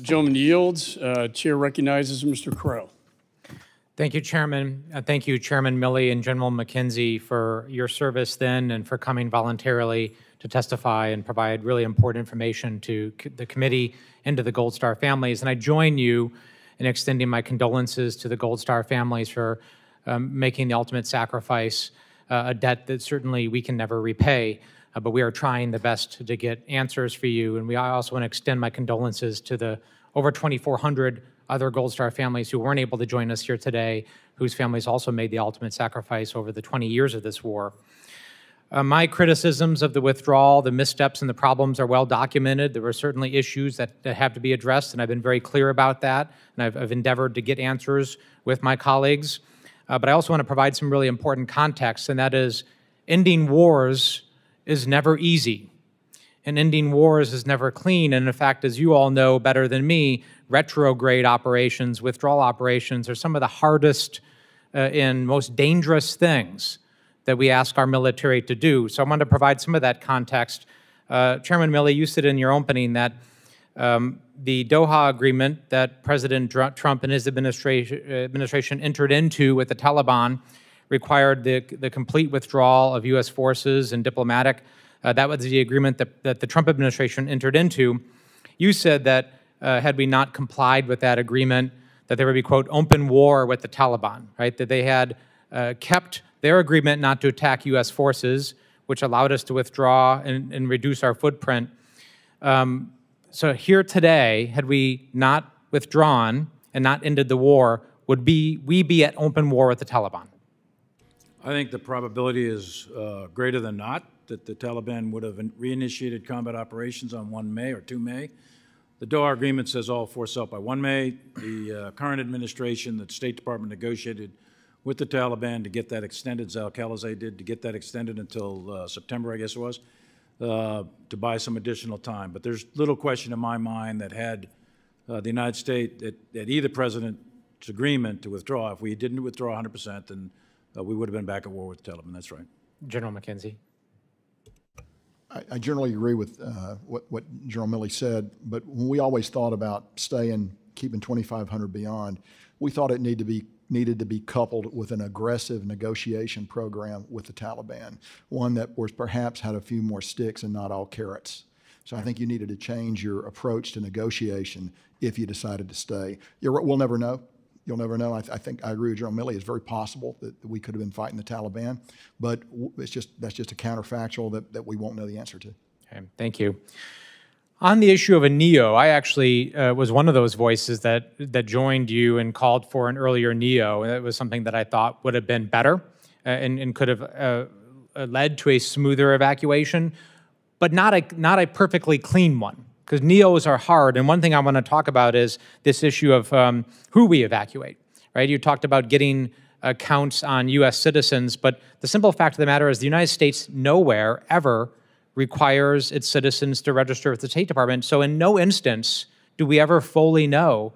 Gentleman yields. Chair recognizes Mr. Crow. Thank you, Chairman. Thank you, Chairman Milley and General McKenzie, for your service then and for coming voluntarily to testify and provide really important information to the committee and to the Gold Star families. And I join you in extending my condolences to the Gold Star families for making the ultimate sacrifice, a debt that certainly we can never repay. But we are trying the best to get answers for you. And I also want to extend my condolences to the over 2,400 other Gold Star families who weren't able to join us here today, whose families also made the ultimate sacrifice over the 20 years of this war. My criticisms of the withdrawal, the missteps and the problems are well documented. There were certainly issues that have to be addressed, and I've been very clear about that, and I've endeavored to get answers with my colleagues. But I also want to provide some really important context, and that is ending wars is never easy, and ending wars is never clean. And in fact, as you all know better than me, retrograde operations, withdrawal operations are some of the hardest and most dangerous things that we ask our military to do. So I want to provide some of that context. Chairman Milley, you said in your opening that the Doha agreement that President Trump and his administration entered into with the Taliban required the complete withdrawal of U.S. forces and diplomatic. That was the agreement that the Trump administration entered into. You said that had we not complied with that agreement, that there would be, quote, open war with the Taliban, right? That they had kept their agreement not to attack U.S. forces, which allowed us to withdraw and reduce our footprint. So here today, had we not withdrawn and not ended the war, would we be at open war with the Taliban? I think the probability is greater than not that the Taliban would have reinitiated combat operations on 1 May or 2 May. The Doha Agreement says all force out by 1 May. The current administration, the State Department negotiated with the Taliban to get that extended, Zal-Khalilzad did, to get that extended until September, I guess it was, to buy some additional time. But there's little question in my mind that had the United States, that either president's agreement to withdraw, if we didn't withdraw 100%, then we would have been back at war with the Taliban. That's right. General McKenzie. I generally agree with what General Milley said, but when we always thought about staying, keeping 2,500 beyond, we thought it needed to be coupled with an aggressive negotiation program with the Taliban, one that was perhaps had a few more sticks and not all carrots. So I think you needed to change your approach to negotiation if you decided to stay. We'll never know. You'll never know. I think I agree with General Milley. It's very possible that we could have been fighting the Taliban, but that's just a counterfactual that we won't know the answer to. Okay, thank you. On the issue of a NEO, I actually was one of those voices that joined you and called for an earlier NEO. And that was something that I thought would have been better and could have led to a smoother evacuation, but not a perfectly clean one. Because NEOs are hard, and one thing I want to talk about is this issue of who we evacuate, right? You talked about getting counts on U.S. citizens, but the simple fact of the matter is the United States nowhere ever requires its citizens to register with the State Department, so in no instance do we ever fully know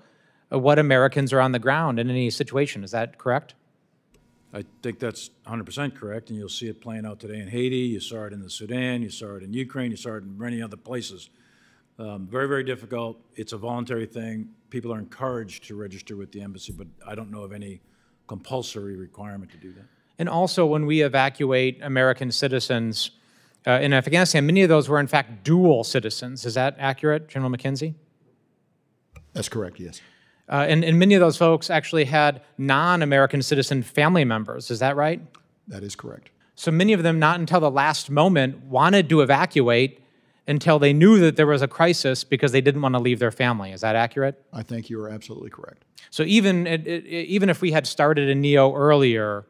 what Americans are on the ground in any situation. Is that correct? I think that's 100% correct, and you'll see it playing out today in Haiti. You saw it in the Sudan. You saw it in Ukraine. You saw it in many other places. Very, very difficult. It's a voluntary thing. People are encouraged to register with the embassy, but I don't know of any compulsory requirement to do that. And also, when we evacuate American citizens in Afghanistan, many of those were, in fact, dual citizens. Is that accurate, General McKenzie? That's correct, yes. And many of those folks actually had non-American citizen family members. Is that right? That is correct. So many of them, not until the last moment, wanted to evacuate until they knew that there was a crisis because they didn't want to leave their family. Is that accurate? I think you are absolutely correct. So even if we had started a NEO earlier,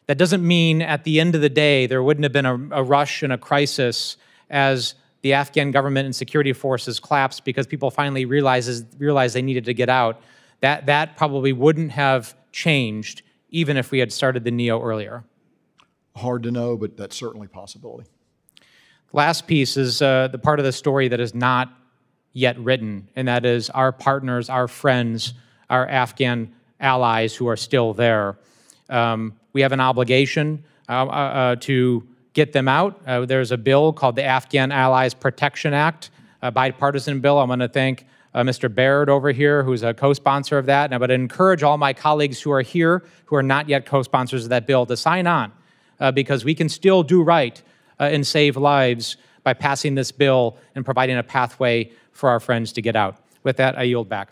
that doesn't mean at the end of the day there wouldn't have been a rush and a crisis as the Afghan government and security forces collapsed because people finally realized they needed to get out. That probably wouldn't have changed even if we had started the NEO earlier. Hard to know, but that's certainly a possibility. Last piece is the part of the story that is not yet written, and that is our partners, our friends, our Afghan allies who are still there. We have an obligation to get them out. There's a bill called the Afghan Allies Protection Act, a bipartisan bill. I want to thank Mr. Baird over here, who's a co-sponsor of that. And I would encourage all my colleagues who are here, who are not yet co-sponsors of that bill, to sign on, because we can still do right and save lives by passing this bill and providing a pathway for our friends to get out. With that, I yield back.